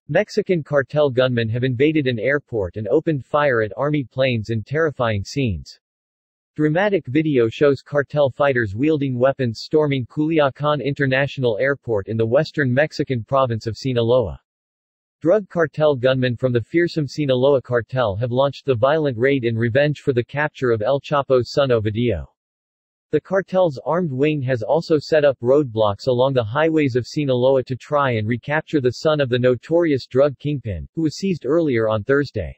Mexican cartel gunmen have invaded an airport and opened fire at army planes in terrifying scenes. Dramatic video shows cartel fighters wielding weapons storming Culiacan International Airport in the western Mexican province of Sinaloa. Drug cartel gunmen from the fearsome Sinaloa cartel have launched the violent raid in revenge for the capture of El Chapo's son Ovidio. The cartel's armed wing has also set up roadblocks along the highways of Sinaloa to try and recapture the son of the notorious drug kingpin, who was seized earlier on Thursday.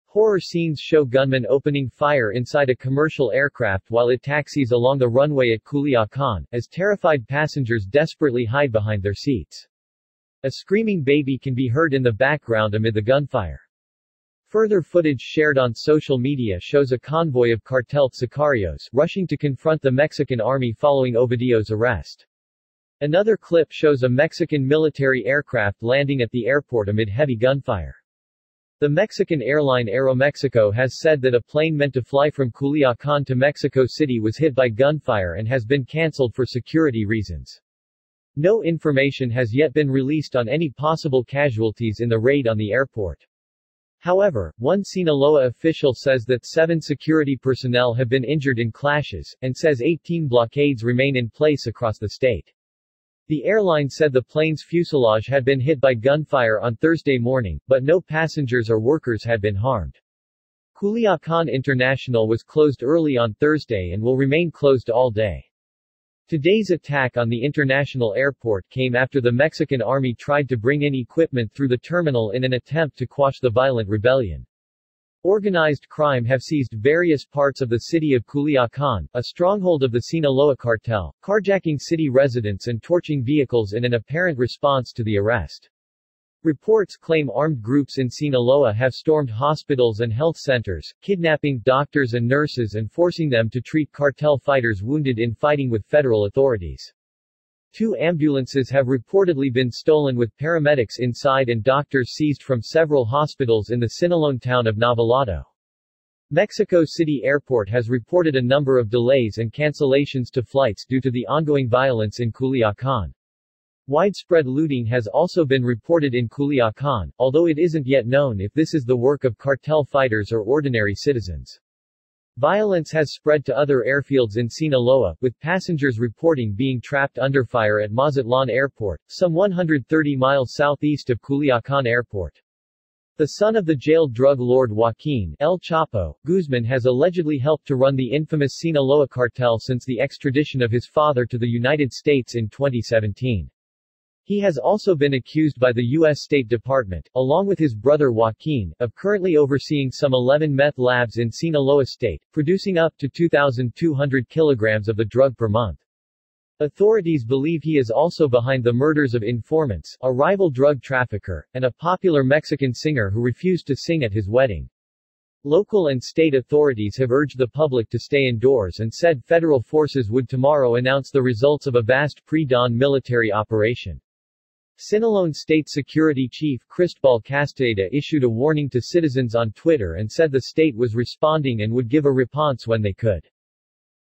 Horror scenes show gunmen opening fire inside a commercial aircraft while it taxis along the runway at Culiacan, as terrified passengers desperately hide behind their seats. A screaming baby can be heard in the background amid the gunfire. Further footage shared on social media shows a convoy of cartel sicarios rushing to confront the Mexican army following Ovidio's arrest. Another clip shows a Mexican military aircraft landing at the airport amid heavy gunfire. The Mexican airline Aeromexico has said that a plane meant to fly from Culiacan to Mexico City was hit by gunfire and has been cancelled for security reasons. No information has yet been released on any possible casualties in the raid on the airport. However, one Sinaloa official says that 7 security personnel have been injured in clashes, and says 18 blockades remain in place across the state. The airline said the plane's fuselage had been hit by gunfire on Thursday morning, but no passengers or workers had been harmed. Culiacan International was closed early on Thursday and will remain closed all day. Today's attack on the international airport came after the Mexican army tried to bring in equipment through the terminal in an attempt to quash the violent rebellion. Organized crime have seized various parts of the city of Culiacan, a stronghold of the Sinaloa cartel, carjacking city residents and torching vehicles in an apparent response to the arrest. Reports claim armed groups in Sinaloa have stormed hospitals and health centers, kidnapping doctors and nurses and forcing them to treat cartel fighters wounded in fighting with federal authorities. 2 ambulances have reportedly been stolen with paramedics inside and doctors seized from several hospitals in the Sinaloan town of Novelado. Mexico City Airport has reported a number of delays and cancellations to flights due to the ongoing violence in Culiacan. Widespread looting has also been reported in Culiacan, although it isn't yet known if this is the work of cartel fighters or ordinary citizens. Violence has spread to other airfields in Sinaloa, with passengers reporting being trapped under fire at Mazatlan Airport, some 130 miles southeast of Culiacan Airport. The son of the jailed drug lord Joaquin El Chapo Guzman has allegedly helped to run the infamous Sinaloa cartel since the extradition of his father to the United States in 2017. He has also been accused by the U.S. State Department, along with his brother Joaquin, of currently overseeing some 11 meth labs in Sinaloa state, producing up to 2,200 kilograms of the drug per month. Authorities believe he is also behind the murders of informants, a rival drug trafficker, and a popular Mexican singer who refused to sing at his wedding. Local and state authorities have urged the public to stay indoors and said federal forces would tomorrow announce the results of a vast pre-dawn military operation. Sinaloan State Security Chief Cristobal Castaeda issued a warning to citizens on Twitter and said the state was responding and would give a response when they could.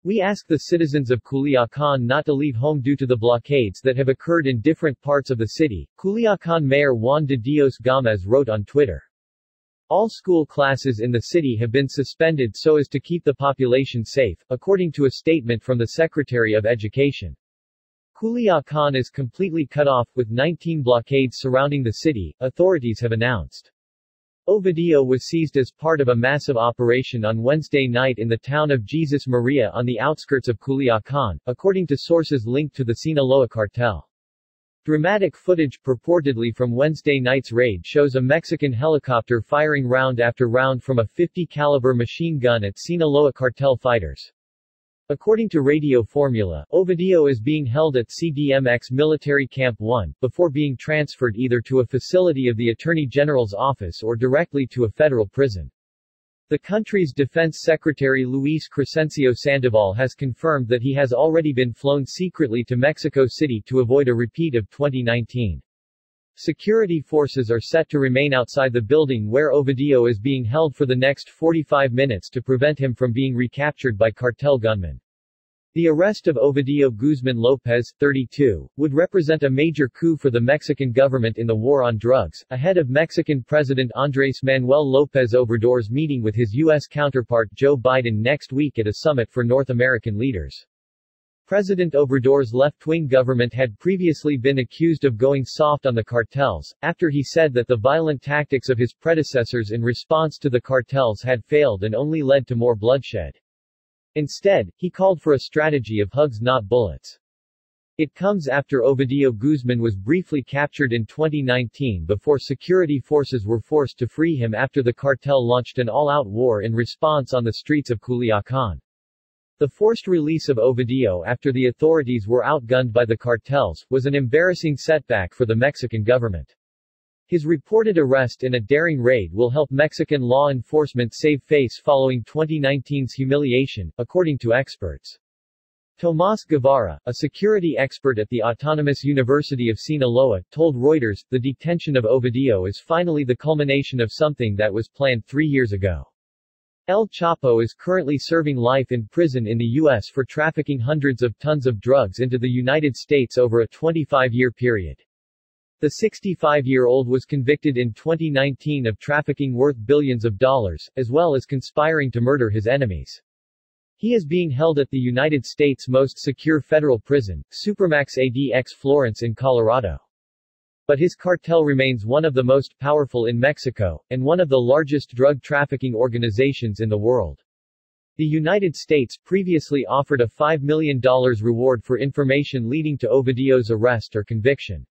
We ask the citizens of Culiacan not to leave home due to the blockades that have occurred in different parts of the city, Culiacan Mayor Juan de Dios Gomez wrote on Twitter. All school classes in the city have been suspended so as to keep the population safe, according to a statement from the Secretary of Education. Culiacan is completely cut off, with 19 blockades surrounding the city, authorities have announced. Ovidio was seized as part of a massive operation on Wednesday night in the town of Jesus Maria on the outskirts of Culiacan, according to sources linked to the Sinaloa cartel. Dramatic footage purportedly from Wednesday night's raid shows a Mexican helicopter firing round after round from a .50 caliber machine gun at Sinaloa cartel fighters. According to Radio Formula, Ovidio is being held at CDMX Military Camp 1, before being transferred either to a facility of the Attorney General's office or directly to a federal prison. The country's Defense Secretary Luis Crescencio Sandoval has confirmed that he has already been flown secretly to Mexico City to avoid a repeat of 2019. Security forces are set to remain outside the building where Ovidio is being held for the next 45 minutes to prevent him from being recaptured by cartel gunmen. The arrest of Ovidio Guzman Lopez, 32, would represent a major coup for the Mexican government in the war on drugs, ahead of Mexican President Andrés Manuel López Obrador's meeting with his U.S. counterpart Joe Biden next week at a summit for North American leaders. President Obrador's left-wing government had previously been accused of going soft on the cartels, after he said that the violent tactics of his predecessors in response to the cartels had failed and only led to more bloodshed. Instead, he called for a strategy of hugs not bullets. It comes after Ovidio Guzman was briefly captured in 2019 before security forces were forced to free him after the cartel launched an all-out war in response on the streets of Culiacan. The forced release of Ovidio after the authorities were outgunned by the cartels was an embarrassing setback for the Mexican government. His reported arrest in a daring raid will help Mexican law enforcement save face following 2019's humiliation, according to experts. Tomás Guevara, a security expert at the Autonomous University of Sinaloa, told Reuters, the detention of Ovidio is finally the culmination of something that was planned 3 years ago. El Chapo is currently serving life in prison in the U.S. for trafficking hundreds of tons of drugs into the United States over a 25-year period. The 65-year-old was convicted in 2019 of trafficking worth billions of dollars, as well as conspiring to murder his enemies. He is being held at the United States' most secure federal prison, Supermax ADX Florence in Colorado. But his cartel remains one of the most powerful in Mexico, and one of the largest drug trafficking organizations in the world. The United States previously offered a $5 million reward for information leading to Ovidio's arrest or conviction.